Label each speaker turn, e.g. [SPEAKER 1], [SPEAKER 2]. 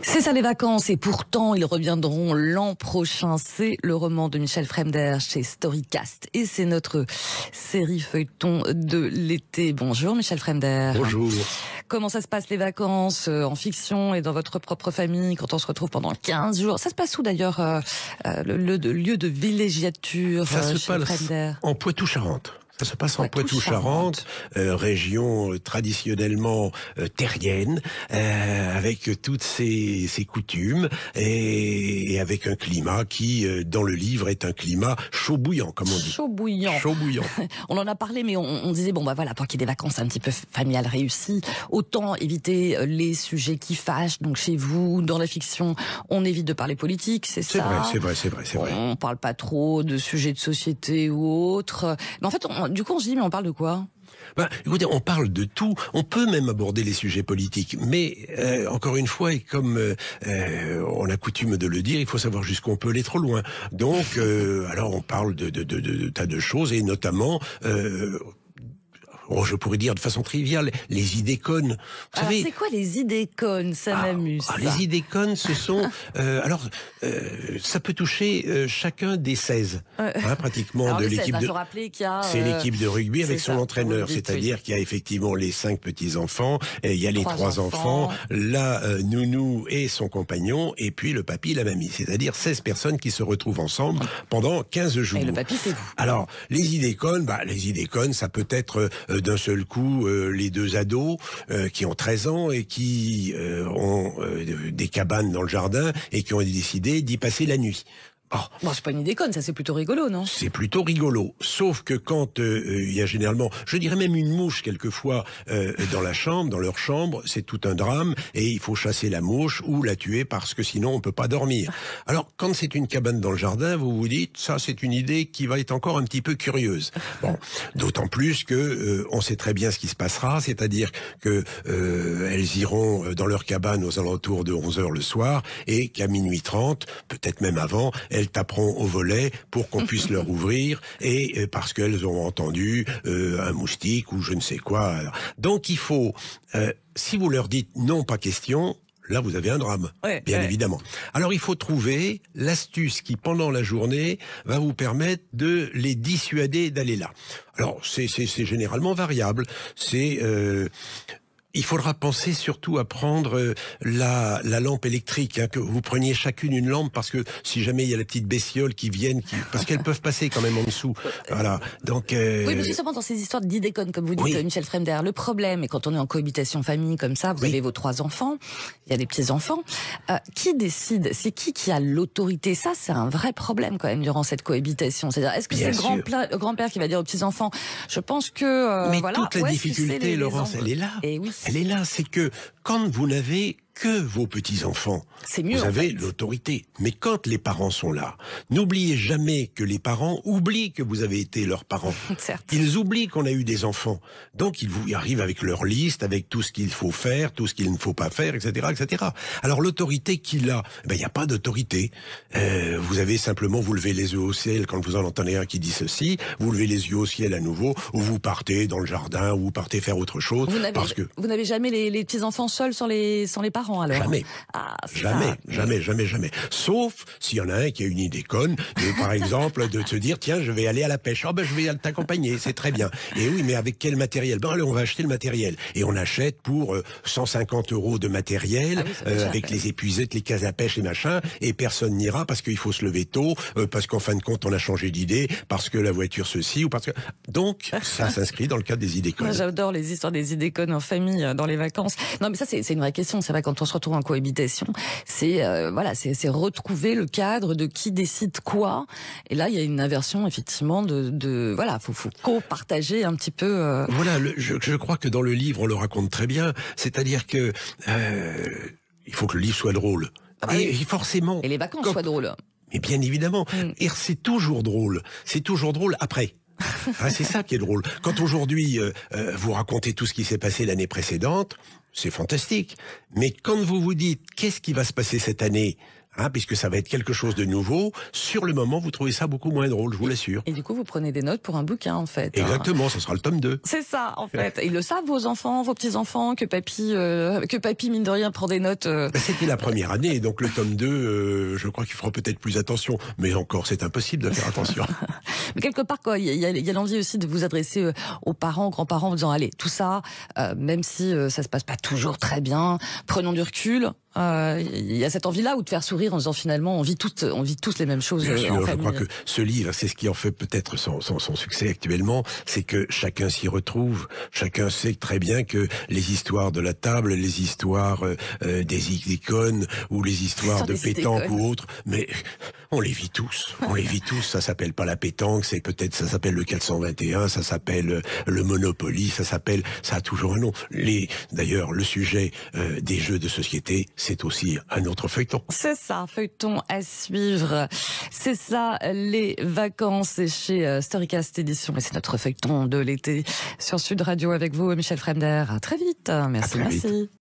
[SPEAKER 1] C'est ça les vacances et pourtant ils reviendront l'an prochain. C'est le roman de Michel Fremder chez Storycast et c'est notre série feuilleton de l'été. Bonjour Michel Fremder.
[SPEAKER 2] Bonjour.
[SPEAKER 1] Comment ça se passe les vacances en fiction et dans votre propre famille quand on se retrouve pendant 15 jours? Ça se passe où d'ailleurs le lieu de villégiature
[SPEAKER 2] Ça se
[SPEAKER 1] chez
[SPEAKER 2] passe
[SPEAKER 1] Fremder?
[SPEAKER 2] en Poitou-Charentes. Ça se passe en Poitou-Charentes, région traditionnellement terrienne, avec toutes ses coutumes et avec un climat qui, dans le livre, est un climat chaud bouillant, comme on dit.
[SPEAKER 1] Chaud bouillant.
[SPEAKER 2] Chaud bouillant.
[SPEAKER 1] On en a parlé, mais on disait bon bah voilà, pour qu'il y ait des vacances un petit peu familiales réussies, autant éviter les sujets qui fâchent. Donc chez vous, dans la fiction, on évite de parler politique, c'est ça.
[SPEAKER 2] C'est vrai.
[SPEAKER 1] On parle pas trop de sujets de société ou autres. Mais en fait, du coup, on se dit, mais on parle de quoi?
[SPEAKER 2] Écoutez, on parle de tout. On peut même aborder les sujets politiques. Mais, encore une fois, et comme on a coutume de le dire, il faut savoir jusqu'où on peut aller trop loin. Donc, alors on parle de tas de choses, et notamment... je pourrais dire de façon triviale, les idées connes. Vous savez,
[SPEAKER 1] c'est quoi les idées connes? Ça m'amuse.
[SPEAKER 2] Les idées connes, ce sont... ça peut toucher chacun des 16, pratiquement,
[SPEAKER 1] alors,
[SPEAKER 2] de l'équipe de...
[SPEAKER 1] C'est
[SPEAKER 2] l'équipe de rugby avec son entraîneur, c'est-à-dire qu'il y a effectivement les 5 petits-enfants, il y a les 3 enfants, la nounou et son compagnon, et puis le papy et la mamie, c'est-à-dire 16 personnes qui se retrouvent ensemble pendant 15 jours.
[SPEAKER 1] Et le papy, c'est vous.
[SPEAKER 2] Alors, les idées connes, ça peut être... d'un seul coup, les 2 ados qui ont 13 ans et qui ont des cabanes dans le jardin et qui ont décidé d'y passer la nuit.
[SPEAKER 1] Bon, c'est pas une idée conne, ça c'est plutôt rigolo, non?
[SPEAKER 2] C'est plutôt rigolo. Sauf que quand il y a généralement, je dirais même une mouche quelquefois dans leur chambre, c'est tout un drame et il faut chasser la mouche ou la tuer parce que sinon on peut pas dormir. Alors quand c'est une cabane dans le jardin, vous vous dites ça c'est une idée qui va être encore un petit peu curieuse. Bon, d'autant plus que on sait très bien ce qui se passera, c'est-à-dire que elles iront dans leur cabane aux alentours de 11h le soir et qu'à minuit 30, peut-être même avant, elles taperont au volet pour qu'on puisse leur ouvrir et parce qu'elles ont entendu un moustique ou je ne sais quoi. Donc il faut, si vous leur dites non, pas question, là vous avez un drame, bien évidemment. Alors il faut trouver l'astuce qui pendant la journée va vous permettre de les dissuader d'aller là. Alors c'est généralement variable. Il faudra penser surtout à prendre la lampe électrique, que vous preniez chacune une lampe parce que si jamais il y a les petites bestioles qui viennent, parce qu'elles peuvent passer quand même en dessous. Voilà. Donc
[SPEAKER 1] oui, mais justement dans ces histoires d'idées connes, comme vous dites, Michel Fremder, le problème est quand on est en cohabitation famille comme ça, vous avez vos 3 enfants, il y a des petits enfants, qui décide? C'est qui a l'autorité? Ça, c'est un vrai problème quand même durant cette cohabitation. C'est-à-dire, est-ce que c'est le grand-père qui va dire aux petits enfants, je pense que
[SPEAKER 2] mais toute la difficulté, Laurence, elle est là.
[SPEAKER 1] Et oui.
[SPEAKER 2] Elle est là, c'est que quand vous n'avez que vos petits-enfants, vous avez l'autorité. Mais quand les parents sont là, n'oubliez jamais que les parents oublient que vous avez été leurs parents.
[SPEAKER 1] Certes.
[SPEAKER 2] Ils oublient qu'on a eu des enfants. Donc ils vous arrivent avec leur liste, avec tout ce qu'il faut faire, tout ce qu'il ne faut pas faire, etc., etc. Alors l'autorité qu'il a, il n'y a pas d'autorité. Vous avez simplement, vous levez les yeux au ciel quand vous en entendez un qui dit ceci, vous levez les yeux au ciel à nouveau, ou vous partez dans le jardin, ou vous partez faire autre chose.
[SPEAKER 1] Vous n'avez jamais les petits-enfants seuls sans les parents? Alors.
[SPEAKER 2] Jamais. Jamais. Sauf s'il y en a un qui a une idée conne, par exemple, de se dire, tiens, je vais aller à la pêche. Je vais t'accompagner, c'est très bien. Et oui, mais avec quel matériel? Allez, on va acheter le matériel. Et on achète pour 150 € de matériel, avec les épuisettes, les cases à pêche et machin, et personne n'ira parce qu'il faut se lever tôt, parce qu'en fin de compte, on a changé d'idée, parce que la voiture ceci, ou parce que... Donc, ça s'inscrit dans le cadre des idées connes.
[SPEAKER 1] Moi, j'adore les histoires des idées connes en famille, dans les vacances. Non, mais ça, c'est une vraie question. C'est vrai, quand on se retrouve en cohabitation, c'est retrouver le cadre de qui décide quoi. Et là, il y a une inversion effectivement faut co-partager un petit peu.
[SPEAKER 2] Voilà, je crois que dans le livre on le raconte très bien. C'est-à-dire que il faut que le livre soit drôle. Et forcément.
[SPEAKER 1] Et les vacances soient drôles.
[SPEAKER 2] Mais bien évidemment. Et c'est toujours drôle. C'est toujours drôle après. C'est ça qui est drôle. Quand aujourd'hui vous racontez tout ce qui s'est passé l'année précédente, c'est fantastique. Mais quand vous vous dites qu'est-ce qui va se passer cette année, puisque ça va être quelque chose de nouveau. Sur le moment, vous trouvez ça beaucoup moins drôle, je vous l'assure.
[SPEAKER 1] Et du coup, vous prenez des notes pour un bouquin, en fait.
[SPEAKER 2] Exactement, ça sera le tome 2.
[SPEAKER 1] C'est ça, en fait. Ils le savent, vos enfants, vos petits-enfants, que papy, mine de rien, prend des notes.
[SPEAKER 2] C'était la première année, donc le tome 2, je crois qu'il fera peut-être plus attention. Mais encore, c'est impossible de faire attention.
[SPEAKER 1] Mais quelque part, quoi, il y a l'envie aussi de vous adresser aux parents, grands-parents, en disant, allez, tout ça, même si ça se passe pas toujours très bien, prenons du recul. Il y a cette envie-là, ou de faire sourire en disant finalement, on vit tous les mêmes choses.
[SPEAKER 2] Bien sûr,
[SPEAKER 1] en
[SPEAKER 2] je
[SPEAKER 1] famille.
[SPEAKER 2] crois que ce livre, c'est ce qui en fait peut-être son succès actuellement, c'est que chacun s'y retrouve. Chacun sait très bien que les histoires de la table, les histoires des icônes ou les histoires de pétanque ou autres, mais on les vit tous. On les vit tous. Ça s'appelle pas la pétanque, ça s'appelle le 421, ça s'appelle le Monopoly, ça a toujours un nom. D'ailleurs, le sujet des jeux de société, c'est aussi un autre feuilleton.
[SPEAKER 1] C'est ça, feuilleton à suivre. C'est ça, les vacances. C'est chez Storycast Édition. Et c'est notre feuilleton de l'été sur Sud Radio avec vous, Michel Fremder. À très vite. Merci.